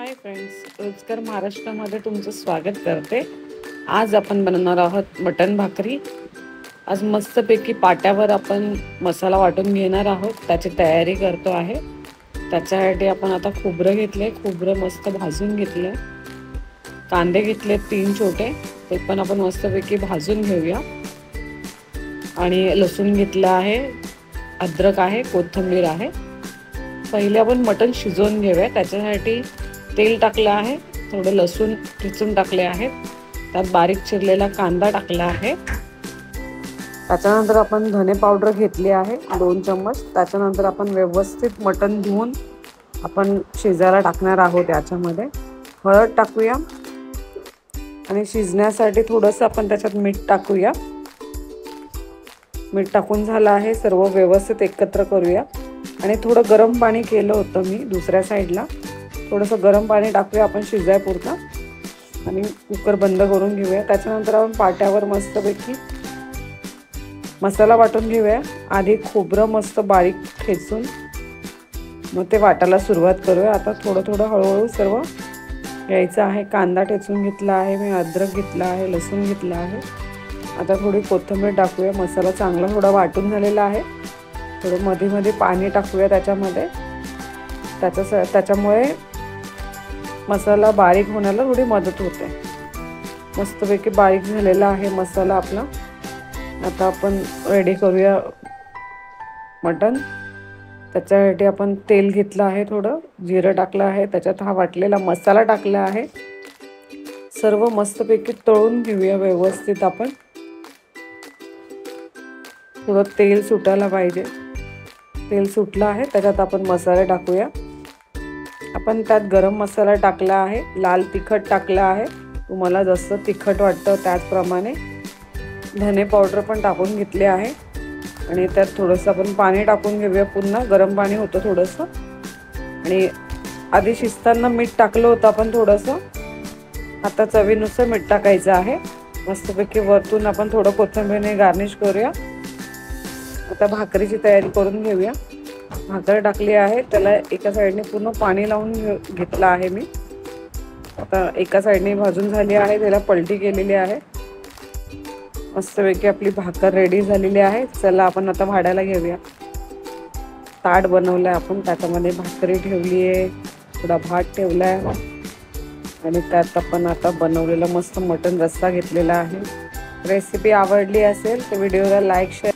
Hi friends, रोजकर महाराष्ट्रामध्ये तुमचं स्वागत करते। आज आपण बनवणार आहोत मटण भाकरी। आज मस्तपैकी पाट्यावर आपण मसाला वाटून घेणार आहोत, त्याची तयारी करतो आहे। त्याच्यासाठी आपण आता खोबरं घेतले, खोबरं मस्त भाजून घेतले। कांदे घेतले 3 छोटे, ते पण आपण मस्तपैकी भाजून घेऊया। आणि लसूण घेतला आहे, अद्रक आहे, कोथिंबीर आहे। पहिले आपण मटण शिजवून घेऊया। त्याच्यासाठी तेल टाकलं आहे, थोडं लसूण ठेचून टाकले आहे, त्यात बारीक चिरलेला कांदा टाकला आहे। त्याच्यानंतर आपण धने पावडर घेतली आहे 2 चम्मच। त्याच्यानंतर आपण व्यवस्थित मटण धुवून आपण शिजायला टाकणार आहोत। याच्यामध्ये हळद टाकूया आणि शिजण्यासाठी थोडंसं आपण त्याच्यात मीठ टाकूया। मीठ टाकून झालं आहे, सर्व व्यवस्थित एकत्र करूया। आणि थोडं गरम पाणी केलं होतं मी दुसऱ्या साईडला, थोडंसं गरम पाणी टाकूया आपण शिजायपुरतं आणि कुकर बंद करून घेऊया। त्याच्यानंतर आपण पाट्यावर मस्तपैकी मसाला वाटून घेऊया। आधी खोबरं मस्त बारीक ठेचून मग ते वाटायला सुरुवात करूया। आता थोडं थोडं हळूहळू सर्व घ्यायचं आहे। कांदा ठेचून घेतला आहे मी, अद्रक घेतला आहे, लसूण घेतला आहे। आता थोडी कोथिंबीर टाकूया। मसाला चांगला थोडा वाटून झालेला आहे। थोडं मध्ये मध्ये पाणी टाकूया त्याच्यामध्ये, त्याच्यामुळे मसाला बारीक होण्याला थोडी मदत होते। मस्तपैकी बारीक झालेला आहे मसाला आपला। आता आपण रेडी करूया मटण। त्याच्यासाठी आपण तेल घेतलं आहे, थोडं जिरं टाकलं आहे, त्याच्यात हा वाटलेला मसाला टाकला आहे। सर्व मस्तपैकी तळून घेऊया व्यवस्थित आपण। थोडं तेल सुटायला पाहिजे, तेल सुटलं आहे, त्याच्यात आपण मसाले टाकूया। आपण त्यात गरम मसाला टाकला आहे, लाल तिखट टाकला आहे, तुम्हाला जसं तिखट वाटतं त्याचप्रमाणे। धने पावडर पण टाकून घेतले आहे आणि त्यात थोडंसं आपण पाणी टाकून घेऊया, पुन्हा गरम पाणी होतं थोडंसं। आणि आधी शिजताना मीठ टाकलं होतं आपण थोडंसं, आता चवीनुसार मीठ टाकायचं आहे। मस्तपैकी वरतून आपण थोडं कोथिंबीरने गार्निश करूया। आता भाकरीची तयारी करून घेऊया। भाकर टाकली आहे, त्याला एका साईडने पूर्ण पाणी लावून घेतलं आहे मी। आता एका साईडने भाजून झाली आहे, त्याला पलटी केलेली आहे। मस्तपैकी आपली भाकर रेडी झालेली आहे। चला आपण आता भाड्याला घेऊया। ताट बनवलंय आपण, त्याच्यामध्ये भाकरी ठेवली आहे, थोडा भात ठेवलाय आणि त्यात आपण आता बनवलेला मस्त मटण रस्सा घेतलेला आहे। रेसिपी आवडली असेल तर व्हिडिओला लाईक शेअर